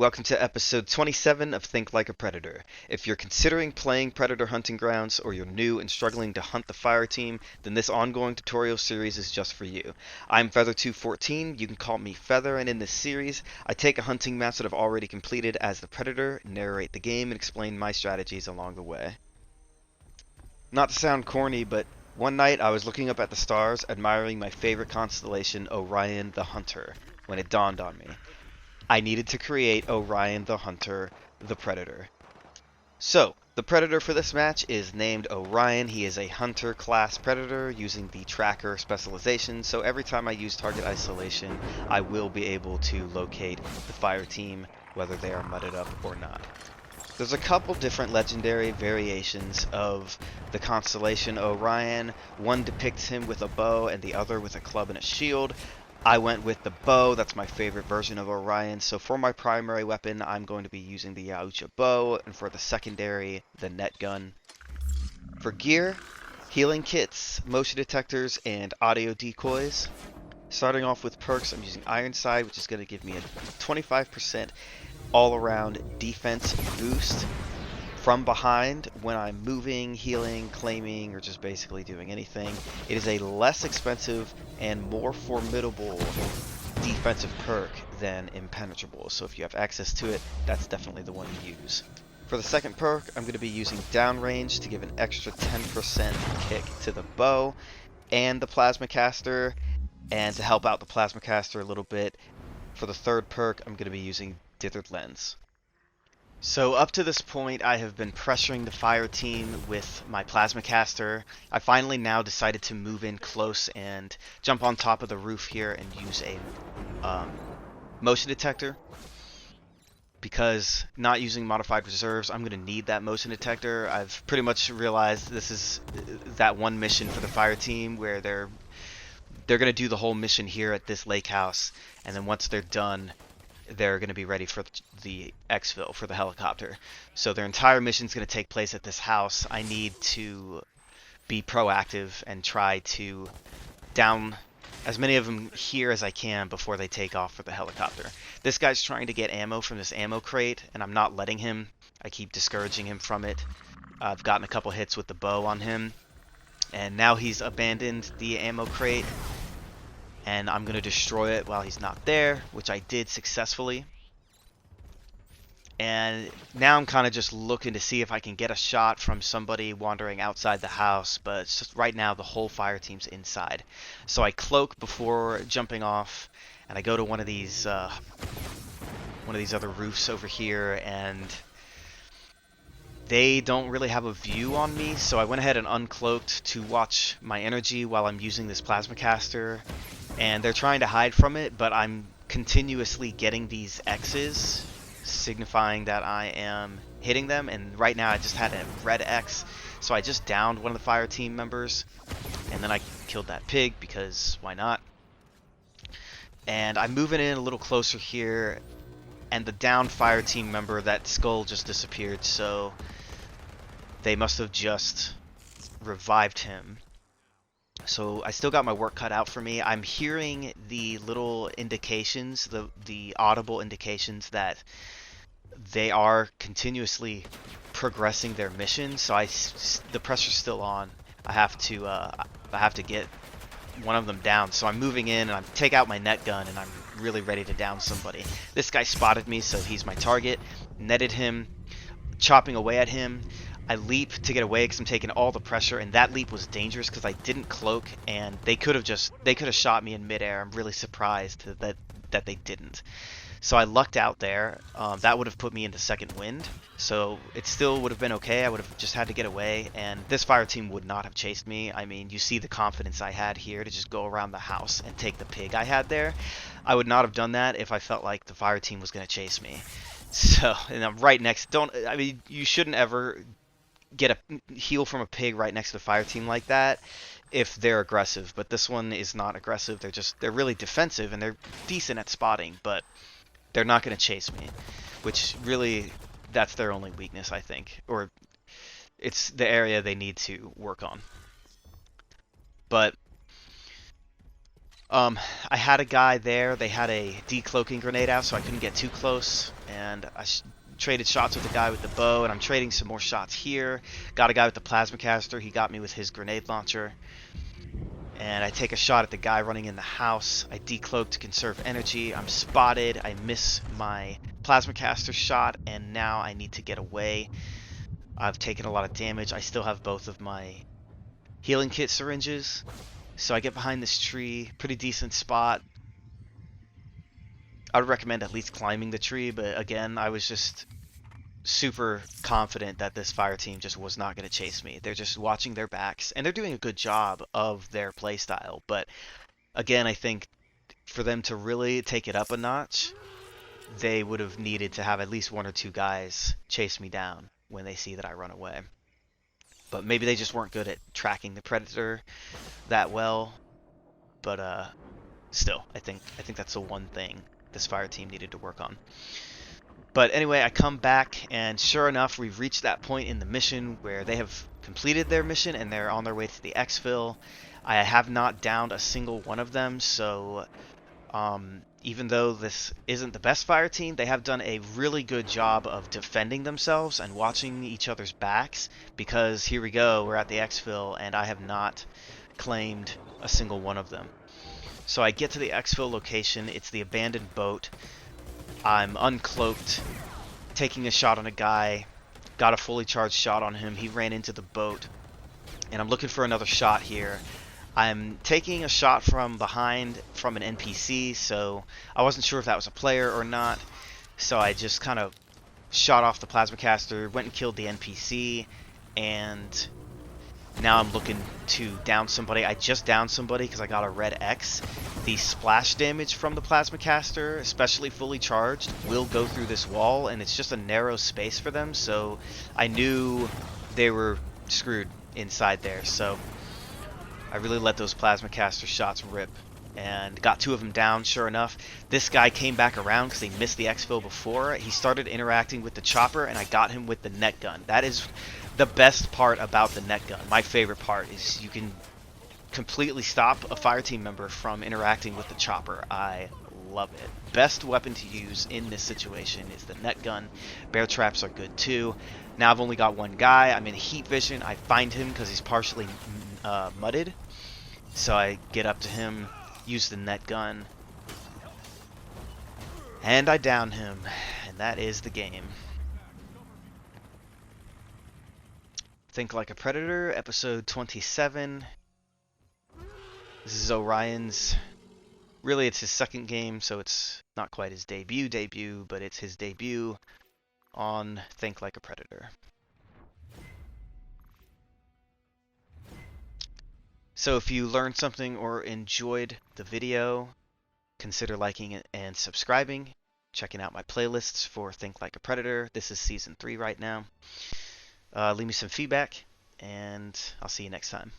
welcome to episode 27 of Think Like a Predator. If you're considering playing Predator Hunting Grounds or you're new and struggling to hunt the fire team, then this ongoing tutorial series is just for you. I'm Feather214, you can call me Feather, and in this series, I take a hunting match that I've already completed as the Predator, narrate the game, and explain my strategies along the way. Not to sound corny, but one night I was looking up at the stars, admiring my favorite constellation, Orion the Hunter, when it dawned on me. I needed to create Orion the Hunter, the Predator. So, the Predator for this match is named Orion. He is a Hunter class Predator using the Tracker specialization, so every time I use target isolation, I will be able to locate the fire team, whether they are mudded up or not. There's a couple different legendary variations of the constellation Orion. One depicts him with a bow and the other with a club and a shield. I went with the bow, that's my favorite version of Orion, so for my primary weapon I'm going to be using the Yaucha bow, and for the secondary, the net gun. For gear, healing kits, motion detectors, and audio decoys. Starting off with perks, I'm using Ironside, which is going to give me a 25% all-around defense boost from behind when I'm moving, healing, claiming, or just basically doing anything. It is a less expensive and more formidable defensive perk than Impenetrable, so if you have access to it, that's definitely the one to use. For the second perk, I'm going to be using Downrange to give an extra 10% kick to the bow and the Plasma Caster, and to help out the Plasma Caster a little bit, for the third perk, I'm going to be using Dithered Lens. So up to this point, I have been pressuring the fire team with my Plasma Caster. I finally now decided to move in close and jump on top of the roof here and use a motion detector. Because not using modified reserves, I'm going to need that motion detector. I've pretty much realized this is that one mission for the fire team where they're going to do the whole mission here at this lake house, and then once they're done, they're going to be ready for the Exfil, for the helicopter. So their entire mission is going to take place at this house. I need to be proactive and try to down as many of them here as I can before they take off for the helicopter. This guy's trying to get ammo from this ammo crate, and I'm not letting him. I keep discouraging him from it. I've gotten a couple hits with the bow on him, and now he's abandoned the ammo crate, and I'm going to destroy it while he's not there, which I did successfully. And now I'm kind of just looking to see if I can get a shot from somebody wandering outside the house, but it's just right now the whole fire team's inside. So I cloak before jumping off, and I go to one of these other roofs over here, and they don't really have a view on me, so I went ahead and uncloaked to watch my energy while I'm using this Plasma Caster. And they're trying to hide from it, but I'm continuously getting these X's, signifying that I am hitting them. And right now I just had a red X, so I just downed one of the fire team members, and then I killed that pig, because why not? And I'm moving in a little closer here, and the downed fire team member, that skull just disappeared, so they must have just revived him. So I still got my work cut out for me. I'm hearing the little indications, the audible indications that they are continuously progressing their mission. So the pressure's still on. I have to get one of them down. So I'm moving in, and I take out my net gun, and I'm really ready to down somebody. This guy spotted me, so he's my target. Netted him, chopping away at him. I leap to get away because I'm taking all the pressure, and that leap was dangerous because I didn't cloak, and they could have shot me in midair. I'm really surprised that they didn't. So I lucked out there. That would have put me into second wind, so it still would have been okay. I would have just had to get away, and this fire team would not have chased me. I mean, you see the confidence I had here to just go around the house and take the pig I had there. I would not have done that if I felt like the fire team was going to chase me. So, and I'm right next. You shouldn't ever get a heal from a pig right next to the fire team like that if they're aggressive, but this one is not aggressive. They're really defensive, and they're decent at spotting, but they're not going to chase me, which really, that's their only weakness, I think, or it's the area they need to work on. But Um, I had a guy there. They had a decloaking grenade out, so I couldn't get too close. And I traded shots with the guy with the bow, and I'm trading some more shots here. Got a guy with the plasma caster. He got me with his grenade launcher. And I take a shot at the guy running in the house. I decloak to conserve energy. I'm spotted. I miss my plasma caster shot, and now I need to get away. I've taken a lot of damage. I still have both of my healing kit syringes. So I get behind this tree, pretty decent spot. I would recommend at least climbing the tree, but again, I was just super confident that this fire team just was not going to chase me. They're just watching their backs, and they're doing a good job of their playstyle. But again, I think for them to really take it up a notch, they would have needed to have at least one or two guys chase me down when they see that I run away. But maybe they just weren't good at tracking the predator that well. But still, I think that's the one thing this fire team needed to work on. But anyway, I come back, and sure enough, we've reached that point in the mission where they have completed their mission and they're on their way to the Exfil. I have not downed a single one of them, so even though this isn't the best fire team, they have done a really good job of defending themselves and watching each other's backs, because here we go, we're at the Exfil, and I have not claimed a single one of them. So I get to the Exfil location. It's the abandoned boat. I'm uncloaked, taking a shot on a guy, got a fully charged shot on him. He ran into the boat, and I'm looking for another shot here. I'm taking a shot from behind from an NPC, so I wasn't sure if that was a player or not. So I just kind of shot off the plasma caster, went and killed the NPC, and now I'm looking to down somebody. I just downed somebody because I got a red X. The splash damage from the plasma caster, especially fully charged, will go through this wall, and it's just a narrow space for them, so I knew they were screwed inside there. So I really let those plasma caster shots rip and got two of them down. Sure enough, this guy came back around because he missed the exfil before. He started interacting with the chopper, and I got him with the net gun. That is the best part about the net gun. My favorite part is you can completely stop a fire team member from interacting with the chopper. I love it. Best weapon to use in this situation is the net gun. Bear traps are good too. Now I've only got one guy. I'm in heat vision. I find him because he's partially mudded. So I get up to him, use the net gun, and I down him. And that is the game. Think Like a Predator, episode 27. This is Orion's, really it's his second game, so it's not quite his debut, but it's his debut on Think Like a Predator. So if you learned something or enjoyed the video, consider liking it and subscribing, checking out my playlists for Think Like a Predator. This is Season 3 right now. Leave me some feedback, and I'll see you next time.